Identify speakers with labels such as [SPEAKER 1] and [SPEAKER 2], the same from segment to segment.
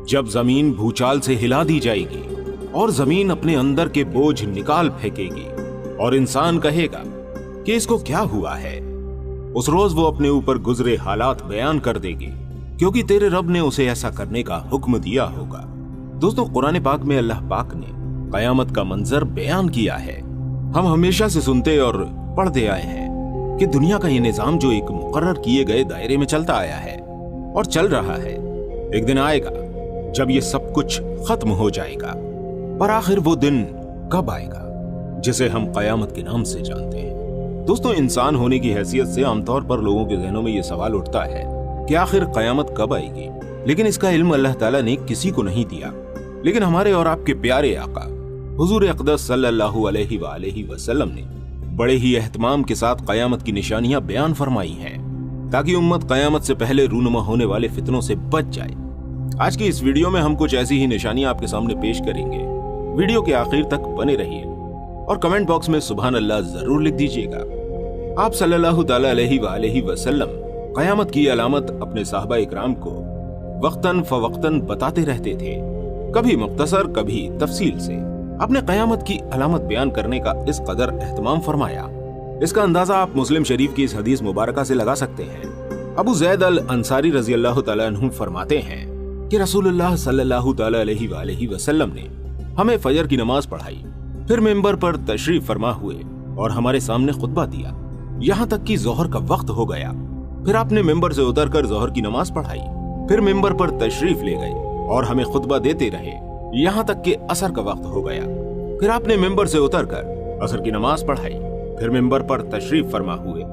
[SPEAKER 1] جب زمین بھوچال سے ہلا دی جائے گی اور زمین اپنے اندر کے بوجھ نکال پھینکے گی اور انسان کہے گا کہ اس کو کیا ہوا ہے، اس روز وہ اپنے اوپر گزرے حالات بیان کر دے گی، کیونکہ تیرے رب نے اسے ایسا کرنے کا حکم دیا ہوگا۔ دوستوں، قرآن پاک میں اللہ پاک نے قیامت کا منظر بیان کیا ہے۔ ہم ہمیشہ سے سنتے اور پڑھتے آئے ہیں کہ دنیا کا یہ نظام جو ایک مقرر کیے گئے دائرے میں چلتا آیا ہے اور چل رہا ہے، ایک دن آئے گا جب یہ سب کچھ ختم ہو جائے گا۔ پر آخر وہ دن کب آئے گا جسے ہم قیامت کے نام سے جانتے ہیں؟ دوستوں، انسان ہونے کی حیثیت سے عام طور پر لوگوں کے ذہنوں میں یہ سوال اٹھتا ہے کہ آخر قیامت کب آئے گی، لیکن اس کا علم اللہ تعالیٰ نے کسی کو نہیں دیا۔ لیکن ہمارے اور آپ کے پیارے آقا حضور اقدس صلی اللہ علیہ وآلہ وسلم نے بڑے ہی اہتمام کے ساتھ قیامت کی نشانیاں بیان فرمائی ہیں تاکہ امت قیامت سے پہلے رونما ہونے والے فتنوں سے بچ جائے۔ آج کی اس ویڈیو میں ہم کچھ ایسی ہی نشانیاں آپ کے سامنے پیش کریں گے۔ ویڈیو کے آخر تک بنے رہیے اور کمنٹ باکس میں سبحان اللہ ضرور لکھ دیجیے گا۔ آپ صلی اللہ تعالی علیہ وآلہ وسلم قیامت کی علامت اپنے صحابہ اکرام کو وقتاً فوقتاً بتاتے رہتے تھے، کبھی مختصر کبھی تفصیل سے۔ اپنے قیامت کی علامت بیان کرنے کا اس قدر اہتمام فرمایا، اس کا اندازہ آپ مسلم شریف کی اس حدیث مبارکہ سے لگا سکتے ہیں۔ ابو زید الانصاری رضی اللہ تعالیٰ عنہ فرماتے ہیں کہ رسول اللہ صلی اللہ تعالی علیہ وآلہ وسلم نے ہمیں فجر کی نماز پڑھائی، پھر منبر پر تشریف فرما ہوئے اور ہمارے سامنے خطبہ دیا، یہاں تک کہ ظہر کا وقت ہو گیا۔ پھر آپ نے منبر سے اتر کر ظہر کی نماز پڑھائی، پھر منبر پر تشریف لے گئے اور ہمیں خطبہ دیتے رہے، یہاں تک کہ عصر کا وقت ہو گیا۔ پھر آپ نے منبر سے اتر کر عصر کی نماز پڑھائی، پھر منبر پر تشریف فرما ہوئے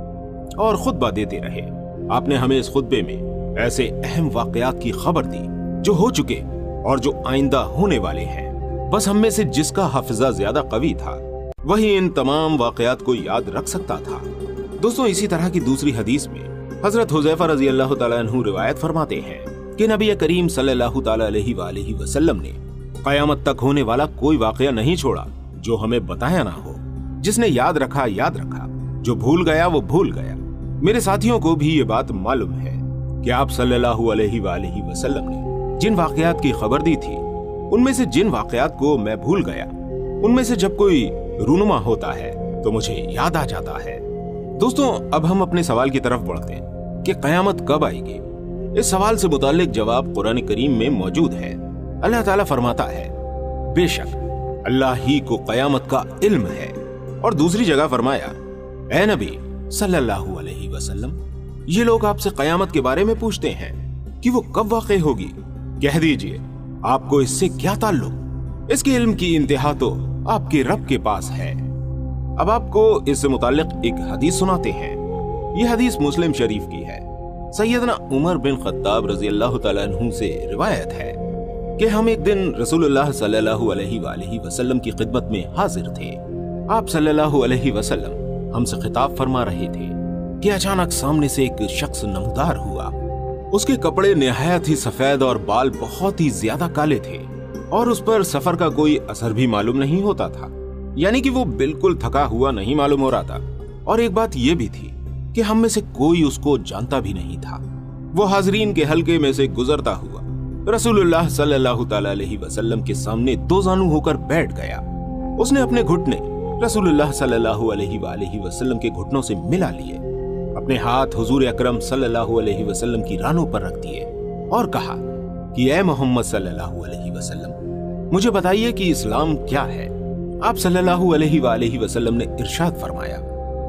[SPEAKER 1] اور خطبہ دیتے رہے۔ آپ نے ہمیں اس خطبے میں ایسے اہم واقعات کی خبر دی جو ہو چکے اور جو آئندہ ہونے والے ہیں۔ بس ہم میں سے جس کا حافظہ زیادہ قوی تھا وہی ان تمام واقعات کو یاد رکھ سکتا تھا۔ دوستوں، اسی طرح کی دوسری حدیث میں حضرت حذیفہ رضی اللہ تعالیٰ عنہ روایت فرماتے ہیں کہ نبی کریم صلی اللہ تعالیٰ علیہ وآلہ وسلم نے قیامت تک ہونے والا کوئی واقعہ نہیں چھوڑا جو ہمیں بتایا نہ ہو۔ جس نے یاد رکھا، جو بھول گیا وہ بھول گیا۔ میرے ساتھیوں کو بھی یہ بات معلوم ہے کہ آپ صلی اللہ علیہ وآلہ وسلم نے جن واقعات کی خبر دی تھی، ان میں سے جن واقعات کو میں بھول گیا، ان میں سے جب کوئی رونما ہوتا ہے تو مجھے یاد آ جاتا ہے۔ دوستوں، اب ہم اپنے سوال کی طرف بڑھتے ہیں کہ قیامت کب آئے گی۔ اس سوال سے متعلق جواب قرآن کریم میں موجود ہے۔ اللہ تعالیٰ فرماتا ہے، بے شک اللہ ہی کو قیامت کا علم ہے، اور دوسری جگہ فرمایا، اے نبی صلی اللہ علیہ وسلم، یہ لوگ آپ سے قیامت کے بارے میں پوچھتے ہیں کہ وہ کب واقع ہوگی، کہہ دیجئے آپ کو اس سے کیا تعلق، اس کے علم کی انتہا تو آپ کے رب کے پاس ہے۔ اب آپ کو اس سے متعلق ایک حدیث سناتے ہیں۔ یہ حدیث مسلم شریف کی ہے۔ سیدنا عمر بن خطاب رضی اللہ تعالیٰ عنہ سے روایت ہے کہ ہم ایک دن رسول اللہ صلی اللہ علیہ وآلہ وسلم کی خدمت میں حاضر تھے۔ آپ صلی اللہ علیہ وسلم ہم سے خطاب فرما رہے تھے کہ اچانک سامنے سے ایک شخص نمودار ہوا۔ اس کے کپڑے نہایت ہی سفید اور بال بہت ہی زیادہ کالے تھے، اور اس پر سفر کا کوئی اثر بھی معلوم نہیں ہوتا تھا، یعنی کہ وہ بالکل تھکا ہوا نہیں معلوم ہو رہا تھا۔ اور ایک بات یہ بھی تھی کہ ہم میں سے کوئی اس کو جانتا بھی نہیں تھا۔ وہ حاضرین کے حلقے میں سے گزرتا ہوا رسول اللہ صلی اللہ تعالی علیہ وسلم کے سامنے دو زانو ہو کر بیٹھ گیا۔ اس نے اپنے گھٹنے رسول اللہ صلی اللہ علیہ وآلہ وسلم کے گھٹنوں سے ملا لیے، اپنے ہاتھ حضور اکرم صلی اللہ علیہ وسلم کی رانوں پر رکھ دیے اور کہا کہ اے محمد صلی اللہ علیہ وسلم، مجھے بتائیے کہ اسلام کیا ہے۔ آپ صلی اللہ علیہ وآلہ وسلم نے ارشاد فرمایا،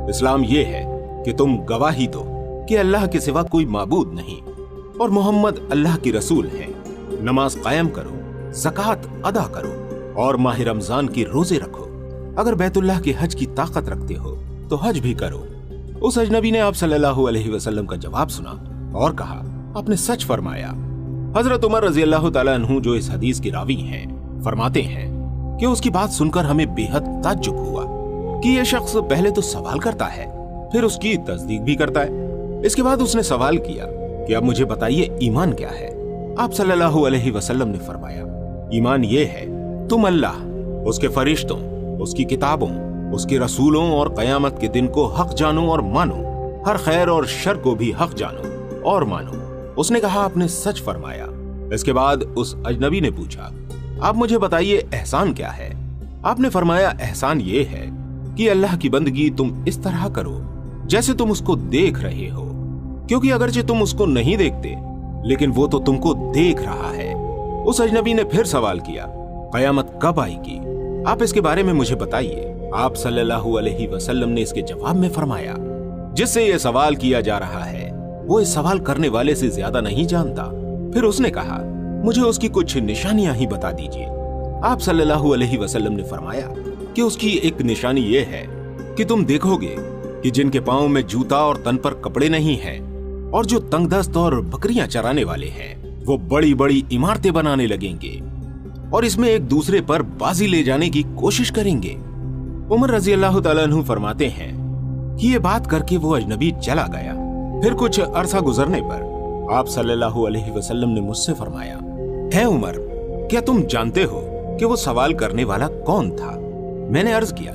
[SPEAKER 1] اسلام یہ ہے کہ تم گواہی دو کہ اللہ کے سوا کوئی معبود نہیں اور محمد اللہ کی رسول ہیں، نماز قائم کرو، زکوٰۃ ادا کرو اور ماہ رمضان کے روزے رکھو، اگر بیت اللہ کے حج کی طاقت رکھتے ہو تو حج بھی کرو۔ اس اجنبی نے آپ صلی اللہ علیہ وسلم کا جواب سنا اور کہا، آپ نے سچ فرمایا۔ حضرت عمر رضی اللہ تعالیٰ عنہ جو اس حدیث کے راوی ہیں فرماتے ہیں کہ اس کی بات سن کر ہمیں بے حد تعجب ہوا کہ یہ شخص پہلے تو سوال کرتا ہے، پھر اس کی تصدیق بھی کرتا ہے۔ اس کے بعد اس نے سوال کیا کہ اب مجھے بتائیے ایمان کیا ہے۔ آپ صلی اللہ علیہ وسلم نے فرمایا، ایمان یہ ہے تم اللہ، اس کے فرشتوں، اس کی کتابوں، اس کے رسولوں اور قیامت کے دن کو حق جانو اور مانو، ہر خیر اور شر کو بھی حق جانو اور مانو۔ اس نے کہا، آپ نے سچ فرمایا۔ इसके बाद उस अजनबी ने पूछा, आप मुझे बताइए एहसान क्या है? आपने फरमाया, एहसान ये है कि अल्लाह की बंदगी तुम इस तरह करो जैसे तुम उसको देख रहे हो, क्योंकि अगरचे तुम उसको नहीं देखते लेकिन वो तो तुमको देख रहा है। उस अजनबी ने फिर सवाल किया, कयामत कब आएगी? आप इसके बारे में मुझे बताइए। आप सल्लल्लाहु अलैहि वसल्लम ने इसके जवाब में फरमाया, जिससे ये सवाल किया जा रहा है वो इस सवाल करने वाले से ज्यादा नहीं जानता। फिर उसने कहा, मुझे उसकी कुछ निशानियां ही बता दीजिए। आप सल्लल्लाहु अलैहि वसल्लम ने फरमाया कि उसकी एक निशानी ये है कि तुम देखोगे कि जिनके पांव में जूता और तन पर कपड़े नहीं हैं और जो तंगदस्त और बकरियां चराने वाले हैं वो बड़ी बड़ी इमारतें बनाने लगेंगे और इसमें एक दूसरे पर बाजी ले जाने की कोशिश करेंगे। उमर रजी अल्लाह तआला अन्हु फरमाते हैं कि ये बात करके वो अजनबी चला गया। फिर कुछ अरसा गुजरने पर आप सल्लल्लाहु अलैहि वसल्लम ने मुझसे फरमाया, है उमर, क्या तुम जानते हो कि वो सवाल करने वाला कौन था? मैंने अर्ज किया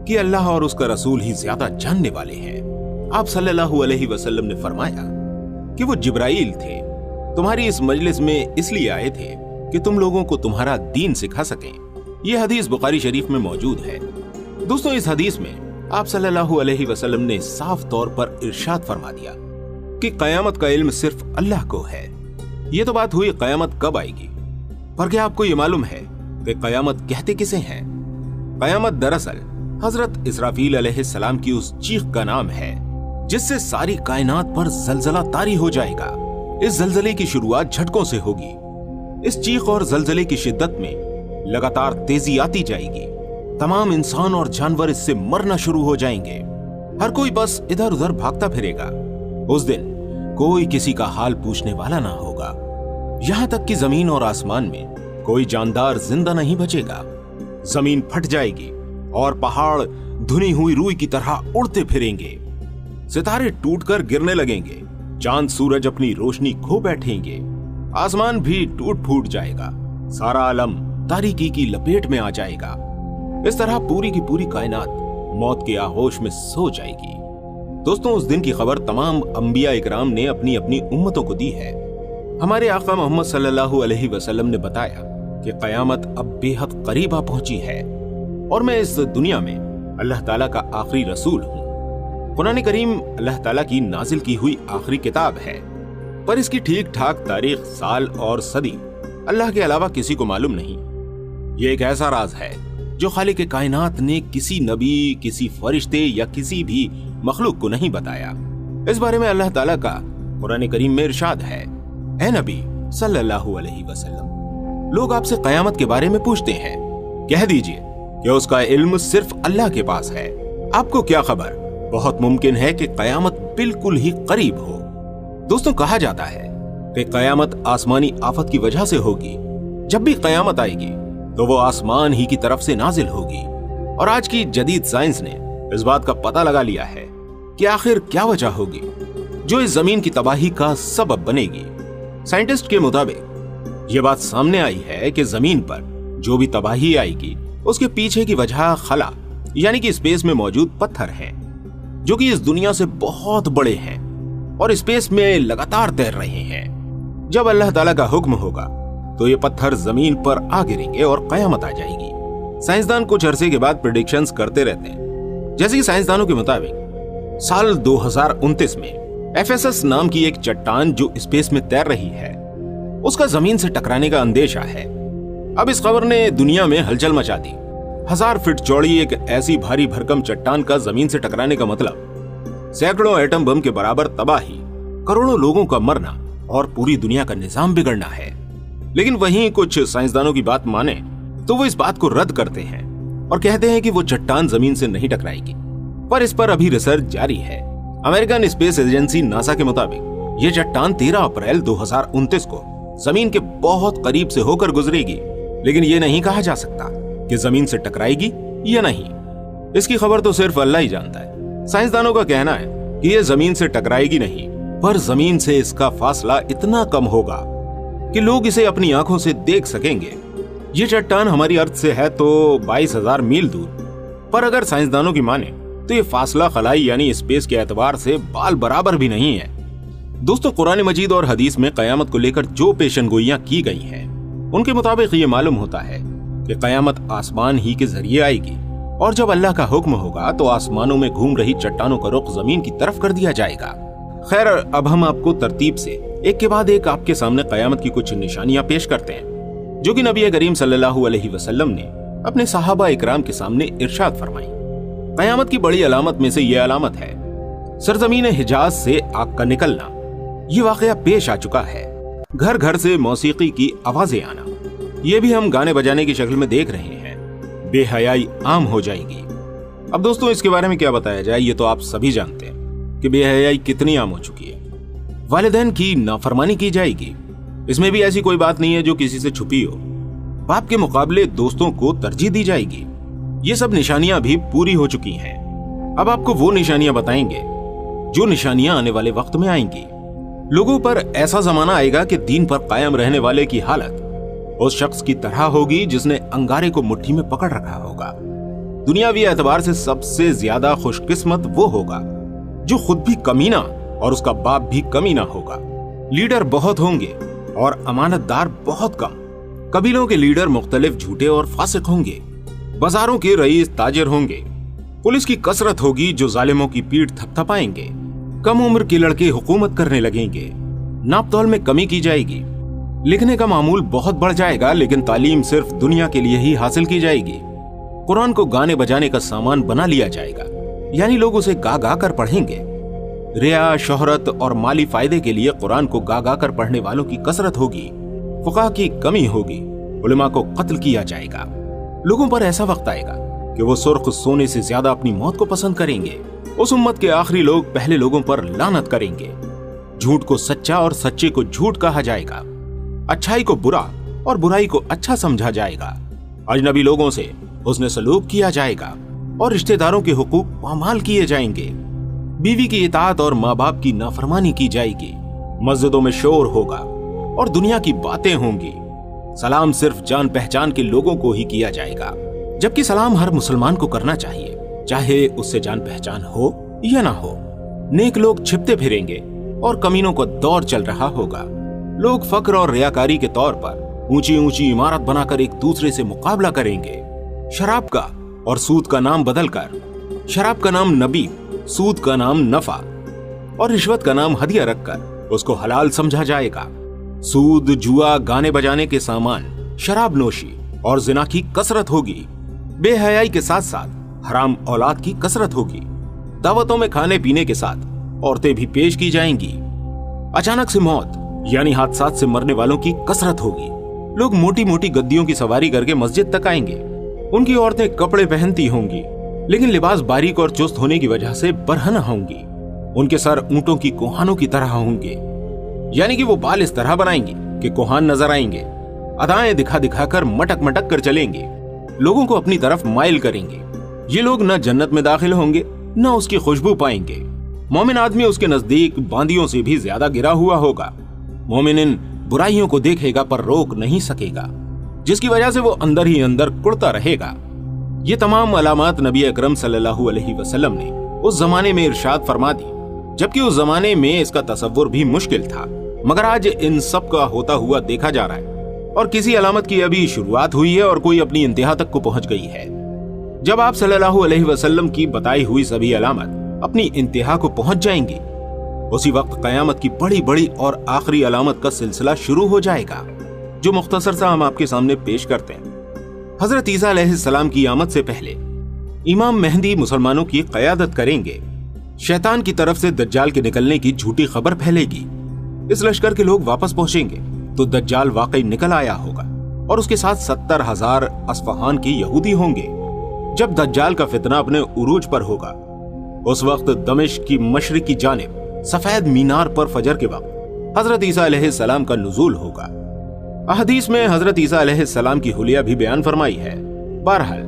[SPEAKER 1] कि अल्लाह और उसका रसूल ही ज्यादा जानने वाले हैं। आप सल्लल्लाहु अलैहि वसल्लम ने फरमाया कि वो जिब्राइल थे, तुम्हारी इस मजलिस में इसलिए आए थे कि तुम लोगों को तुम्हारा दीन सिखा सकें। यह हदीस बुखारी शरीफ में मौजूद है। दोस्तों, इस हदीस में आप सल्लल्लाहु अलैहि वसल्लम ने साफ तौर पर इरशाद फरमा दिया कि कयामत का इल्म सिर्फ अल्लाह को है। ये तो बात हुई कयामत कब आएगी, पर क्या आपको ये मालूम है कि कयामत कहते किसे हैं? कयामत दरअसल हजरत इसराफील अलैहिस्सलाम की उस चीख का नाम है जिससे सारी कायनात पर जलजला तारी हो जाएगा। इस जलजले की शुरुआत झटकों से होगी। इस चीख और जलजले की शिद्दत में लगातार तेजी आती जाएगी। तमाम इंसान और जानवर इससे मरना शुरू हो जाएंगे। हर कोई बस इधर उधर भागता फिरेगा। उस दिन कोई किसी का हाल पूछने वाला ना होगा। यहां तक कि जमीन और आसमान में कोई जानदार जिंदा नहीं बचेगा। जमीन फट जाएगी और पहाड़ धुनी हुई रुई की तरह उड़ते फिरेंगे। सितारे टूटकर गिरने लगेंगे। चांद सूरज अपनी रोशनी खो बैठेंगे। आसमान भी टूट फूट जाएगा। सारा आलम तारीकी की लपेट में आ जाएगा। इस तरह पूरी की पूरी कायनात मौत के आगोश में सो जाएगी। दोस्तों, उस दिन की खबर तमाम अंबिया इकराम ने अपनी अपनी उम्मतों को दी है। हमारे आका मोहम्मद सल्लल्लाहु अलैहि वसल्लम ने बताया कि कयामत अब बेहद करीब आ पहुंची है और मैं इस दुनिया में अल्लाह ताला का आखिरी रसूल हूँ। कुरान करीम अल्लाह ताला की नाजिल की हुई आखिरी किताब है, पर इसकी ठीक ठाक तारीख, साल और सदी अल्लाह के अलावा किसी को मालूम नहीं। ये एक ऐसा राज है जो खालिक कायनात ने किसी नबी, किसी फरिश्ते या किसी भी मखलूक को नहीं बताया। इस बारे में अल्लाह ताला का कुरान करीम में इरशाद है, ऐ नबी सल्लल्लाहु अलैहि वसल्लम, लोग आपसे कयामत के बारे में पूछते हैं, कह दीजिए कि उसका इल्म सिर्फ अल्लाह के पास है। आपको क्या खबर, बहुत मुमकिन है कि कयामत बिल्कुल ही करीब हो। दोस्तों, कहा जाता है कि कयामत आसमानी आफत की वजह से होगी। जब भी कयामत आएगी तो वो आसमान ही की तरफ से नाजिल होगी। और आज की जदीद साइंस ने इस बात का पता लगा लिया है कि आखिर क्या वजह होगी जो इस जमीन की तबाही का सबब बनेगी। साइंटिस्ट के मुताबिक ये बात सामने आई है कि जमीन पर जो भी तबाही आएगी उसके पीछे की वजह खला यानी कि स्पेस में मौजूद पत्थर हैं, जो कि इस दुनिया से बहुत बड़े हैं और स्पेस में लगातार तैर रहे हैं। जब अल्लाह ताला का हुक्म होगा तो ये पत्थर जमीन पर आ गिरेंगे और कयामत आ जाएगी। साइंसदान कुछ अरसे के बाद प्रेडिक्शंस करते रहते हैं। जैसे कि साइंसदानों के मुताबिक साल 2029 में एफएसएस नाम की एक चट्टान जो स्पेस में तैर रही है उसका जमीन से टकराने का अंदेशा है। अब इस खबर ने दुनिया में हलचल मचा दी। 1000 फीट चौड़ी एक ऐसी भारी भरकम चट्टान का जमीन से टकराने का मतलब सैकड़ों एटम बम के बराबर तबाही, करोड़ों लोगों का मरना और पूरी दुनिया का निजाम बिगड़ना है। लेकिन वहीं कुछ साइंसदानों की बात माने तो वो इस बात को रद्द करते हैं और कहते हैं कि वो चट्टान जमीन से नहीं टकराएगी, पर इस पर अभी रिसर्च जारी है। अमेरिकन स्पेस एजेंसी नासा के मुताबिक ये चट्टान 13 अप्रैल 2029 को जमीन के बहुत करीब से होकर गुजरेगी, लेकिन ये नहीं कहा जा सकता कि जमीन से टकराएगी या नहीं। इसकी खबर तो सिर्फ अल्लाह ही जानता है। साइंसदानों का कहना है कि ये जमीन से टकराएगी नहीं, पर जमीन से इसका फासला इतना कम होगा कि लोग इसे अपनी आंखों से देख सकेंगे। ये चट्टान हमारी अर्थ से है तो 22,000 मील दूर, पर अगर साइंसदानों की माने तो ये फासला खलाई यानी स्पेस के एतबार से बाल बराबर भी नहीं है। दोस्तों, कुरान मजीद और हदीस में कयामत को लेकर जो पेशनगोइयां की गई हैं, उनके मुताबिक ये मालूम होता है कि कयामत आसमान ही के जरिए आएगी और जब अल्लाह का हुक्म होगा तो आसमानों में घूम रही चट्टानों का रुख जमीन की तरफ कर दिया जाएगा। खैर, अब हम आपको तरतीब से एक के बाद एक आपके सामने कयामत की कुछ निशानियां पेश करते हैं, जो कि नबी करीम सल्लल्लाहु अलैहि वसल्लम ने अपने सहाबा इकराम के सामने इरशाद फरमाई। कयामत की बड़ी अलामत में से यह अलामत है सरजमीन हिजाज से आग का निकलना। ये वाकया पेश आ चुका है। घर घर से मौसीकी की आवाजें आना, ये भी हम गाने बजाने की शक्ल में देख रहे हैं। बेहयाई आम हो जाएगी। अब दोस्तों, इसके बारे में क्या बताया जाए, ये तो आप सभी जानते हैं कि बेहयाई कितनी आम हो चुकी है। वालिदैन की नाफरमानी की जाएगी, इसमें भी ऐसी कोई बात नहीं है जो किसी से छुपी हो। बाप के मुकाबले दोस्तों को तरजीह दी जाएगी। ये सब निशानियां भी पूरी हो चुकी हैं। अब आपको वो निशानियां बताएंगे जो निशानियां आने वाले वक्त में आएंगी। लोगों पर ऐसा जमाना आएगा कि दीन पर कायम रहने वाले की हालत उस शख्स की तरह होगी जिसने अंगारे को मुट्ठी में पकड़ रखा होगा। दुनियावी एतबार से सबसे ज्यादा खुशकिस्मत वो होगा जो खुद भी कमीना और उसका बाप भी कमीना होगा। लीडर बहुत होंगे और अमानतदार बहुत कम। कबीलों के लीडर मुख्तलिफ झूठे और फासिक होंगे। बाजारों के रईस ताजिर होंगे। पुलिस की कसरत होगी जो जालिमों की पीठ थपथपाएंगे। कम उम्र के लड़के हुकूमत करने लगेंगे। नापतौल में कमी की जाएगी। लिखने का मामूल बहुत बढ़ जाएगा, लेकिन तालीम सिर्फ दुनिया के लिए ही हासिल की जाएगी। कुरान को गाने बजाने का सामान बना लिया जाएगा, यानी लोग उसे गा गा कर पढ़ेंगे। रिया, शोहरत और माली फायदे के लिए कुरान को गा गा कर पढ़ने वालों की कसरत होगी। फुकाह की कमी होगी। उलमा को कत्ल किया जाएगा। लोगों पर ऐसा वक्त आएगा कि वो सुर्ख सोने से ज्यादा अपनी मौत को पसंद करेंगे। उस उम्मत के आखिरी लोग पहले लोगों पर लानत करेंगे। झूठ को सच्चा और सच्चे को झूठ कहा जाएगा। अच्छाई को बुरा और बुराई को अच्छा समझा जाएगा। अजनबी लोगों से हुस्न सलूक किया जाएगा और रिश्तेदारों के हुकूक पामाल किए जाएंगे। बीवी की इताअत और माँ बाप की नाफरमानी की जाएगी। मस्जिदों में शोर होगा और दुनिया की बातें होंगी। सलाम सिर्फ जान पहचान के लोगों को ही किया जाएगा, जबकि सलाम हर मुसलमान को करना चाहिए, चाहे उससे जान पहचान हो या ना हो। नेक लोग छिपते फिरेंगे और कमीनों का दौर चल रहा होगा। लोग फक्र और रियाकारी के तौर पर ऊंची ऊंची इमारत बनाकर एक दूसरे से मुकाबला करेंगे। शराब का और सूद का नाम बदलकर शराब का नाम नबी, सूद का नाम नफा और रिश्वत का नाम हदिया रखकर उसको हलाल समझा जाएगा। सूद, जुआ, गाने बजाने के सामान, शराब नोशी और जिना की कसरत होगी। बेहयाई के साथ साथ हराम औलाद की कसरत होगी। दावतों में खाने पीने के साथ औरतें भी पेश की जाएंगी। अचानक से मौत यानी हादसात से मरने वालों की कसरत होगी। लोग मोटी मोटी गद्दियों की सवारी करके मस्जिद तक आएंगे। उनकी औरतें कपड़े पहनती होंगी, लेकिन लिबास बारीक और चुस्त होने की वजह से बरहना होंगी। उनके सर ऊंटों की कोहानों की तरह होंगे, यानी कि वो बाल इस तरह बनाएंगे कि कोहान नजर आएंगे। अदाएं दिखा दिखाकर मटक मटक कर चलेंगे, लोगों को अपनी तरफ माइल करेंगे। ये लोग न जन्नत में दाखिल होंगे न उसकी खुशबू पाएंगे। मोमिन आदमी उसके नजदीक बांदियों से भी ज्यादा गिरा हुआ होगा। मोमिन इन बुराइयों को देखेगा पर रोक नहीं सकेगा, जिसकी वजह से वो अंदर ही अंदर कुड़ता रहेगा। ये तमाम अलामत नबी अकरम सल्लल्लाहु अलैहि वसल्लम ने उस जमाने में इरशाद फरमा दी, जबकि उस जमाने में इसका तसव्वुर भी मुश्किल था। मगर आज इन सब का होता हुआ देखा जा रहा है और किसी अलामत की अभी शुरुआत हुई है और कोई अपनी इंतहा तक को पहुंच गई है। जब आप सल्लल्लाहु अलैहि वसल्लम की बताई हुई सभी अलामत अपनी इंतहा को पहुंच जाएंगी, उसी वक्त कयामत की बड़ी बड़ी और आखिरी अलामत का सिलसिला शुरू हो जाएगा, जो मुख्तसर सा हम आपके सामने पेश करते हैं। हजरत ईसा अलैहिस्सलाम की आमद से पहले इमाम मेहदी मुसलमानों की क़यादत करेंगे। शैतान की तरफ से दज्जाल के निकलने की झूठी खबर फैलेगी। इस लश्कर के लोग वापस पहुंचेंगे तो दज्जाल वाकई निकल आया होगा और उसके साथ 70,000 अस्फहान के यहूदी होंगे। जब दज्जाल का फितना अपने उरूज पर होगा, उस वक्त दमिश्क की मशरिकी जानिब सफेद मीनार पर फजर के वक्त हजरत ईसा अलैहिस्सलाम का नुज़ूल होगा। अहदीस में हजरत ईसा अलैहिस्सलाम की हुलिया भी बयान फरमाई है। बहरहाल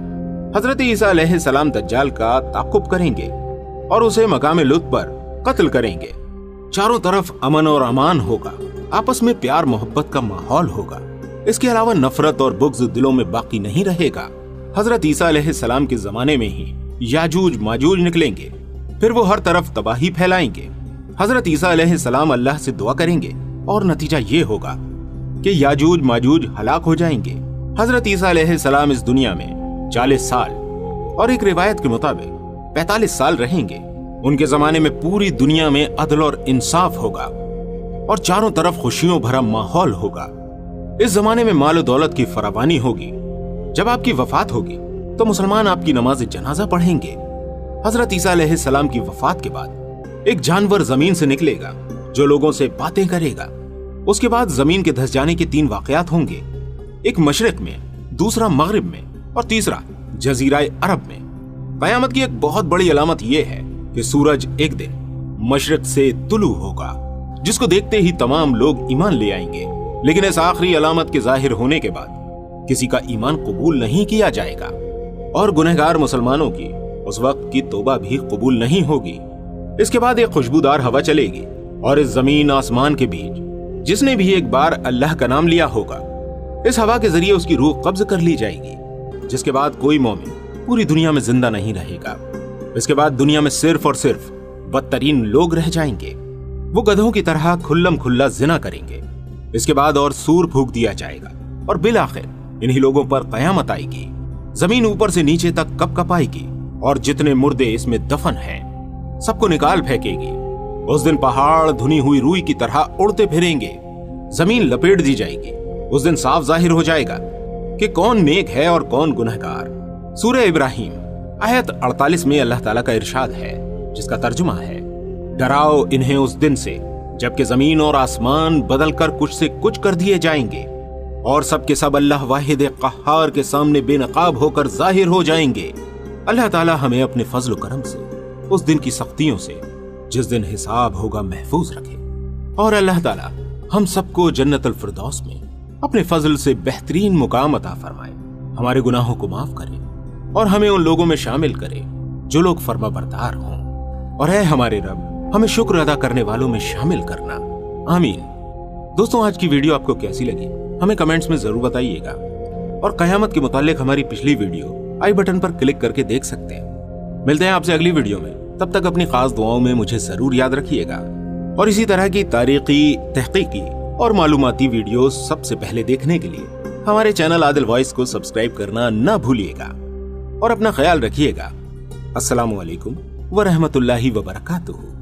[SPEAKER 1] हजरत ईसा अलैहिस्सलाम दज्जाल का ताक़ुब करेंगे और उसे मकाम लुत्फ पर कत्ल करेंगे। चारों तरफ अमन और अमान होगा, आपस में प्यार मोहब्बत का माहौल होगा। इसके अलावा नफरत और बुग़्ज़ दिलों में बाकी नहीं रहेगा। हजरत ईसा अलैहिस्सलाम के जमाने में ही याजूज माजूज निकलेंगे, फिर वो हर तरफ तबाही फैलाएंगे। हजरत ईसा अलैहिस्सलाम अल्लाह से दुआ करेंगे और नतीजा ये होगा कि याजूज माजूज हलाक हो जाएंगे। हजरत ईसा अलैहिस्सलाम इस दुनिया में 40 साल और एक रिवायत के मुताबिक 45 साल रहेंगे। उनके जमाने में पूरी दुनिया में अदल और इंसाफ होगा और चारों तरफ खुशियों भरा माहौल होगा। इस जमाने में माल दौलत की फरावानी होगी। जब आपकी वफात होगी तो मुसलमान आपकी नमाज जनाजा पढ़ेंगे। हजरत ईसा अलैहिस्सलाम की वफात के बाद एक जानवर जमीन से निकलेगा जो लोगों से बातें करेगा। उसके बाद जमीन के धंस जाने के 3 वाकयात होंगे, एक मशरिक में, दूसरा मगरिब में और तीसरा जजीरा अरब में। कयामत की एक बहुत बड़ी अलामत यह है कि सूरज एक दिन मशरिक से तुलू होगा, जिसको देखते ही तमाम लोग ईमान ले आएंगे। लेकिन इस आखिरी अलामत के जाहिर होने के बाद किसी का ईमान कबूल नहीं किया जाएगा और गुनहगार मुसलमानों की उस वक्त की तौबा भी कबूल नहीं होगी। इसके बाद एक खुशबूदार हवा चलेगी और इस जमीन आसमान के बीच जिसने भी एक बार अल्लाह का नाम लिया होगा, इस हवा के जरिए उसकी रूह कब्ज कर ली जाएगी, जिसके बाद कोई मोमिन पूरी दुनिया में जिंदा नहीं रहेगा। इसके बाद दुनिया में सिर्फ और सिर्फ बदतरीन लोग रह जाएंगे। वो गधों की तरह खुल्लम खुल्ला जिना करेंगे। इसके बाद और सूर फूंक दिया जाएगा और बिल आखिर इन्हीं लोगों पर कयामत आएगी। जमीन ऊपर से नीचे तक कप आएगी और जितने मुर्दे इसमें दफन हैं सबको निकाल फेंकेगी। उस दिन पहाड़ धुनी हुई रूई की तरह उड़ते फिरेंगे। जमीन लपेट दी जाएगी। उस दिन साफ जाहिर हो जाएगा कि कौन नेक है और कौन गुनहगार। सूरह इब्राहिम आयत 48 में अल्लाह ताला का इरशाद है, जिसका तर्जुमा है, डराओ इन्हें उस दिन से जबकि जमीन और आसमान बदल कर कुछ से कुछ कर दिए जाएंगे और सब के सब अल्लाह वाहिद कहार के सामने बेनकाब होकर जाहिर हो जाएंगे। अल्लाह ताला हमें अपने फजल करम से उस दिन की सख्तियों से, जिस दिन हिसाब होगा, महफूज रखे और अल्लाह ताला हम सबको जन्नतुल फिरदौस में अपने फजल से बेहतरीन मुकाम अता फरमाए, हमारे गुनाहों को माफ करे और हमें उन लोगों में शामिल करे जो लोग फर्माबरदार हों। और है हमारे रब, हमें शुक्र अदा करने वालों में शामिल करना। आमीन। दोस्तों, आज की वीडियो आपको कैसी लगी हमें कमेंट्स में जरूर बताइएगा और कयामत के मुतालिक हमारी पिछली वीडियो आई बटन पर क्लिक करके देख सकते हैं। मिलते हैं आपसे अगली वीडियो में। तब तक अपनी खास दुआओं में मुझे जरूर याद रखिएगा और इसी तरह की तारीखी, तहकीकी और मालूमाती वीडियो सबसे पहले देखने के लिए हमारे चैनल आदिल वॉइस को सब्सक्राइब करना ना भूलिएगा और अपना ख्याल रखिएगा। अस्सलामु अलैकुम व रहमतुल्लाहि व बरकातुहू।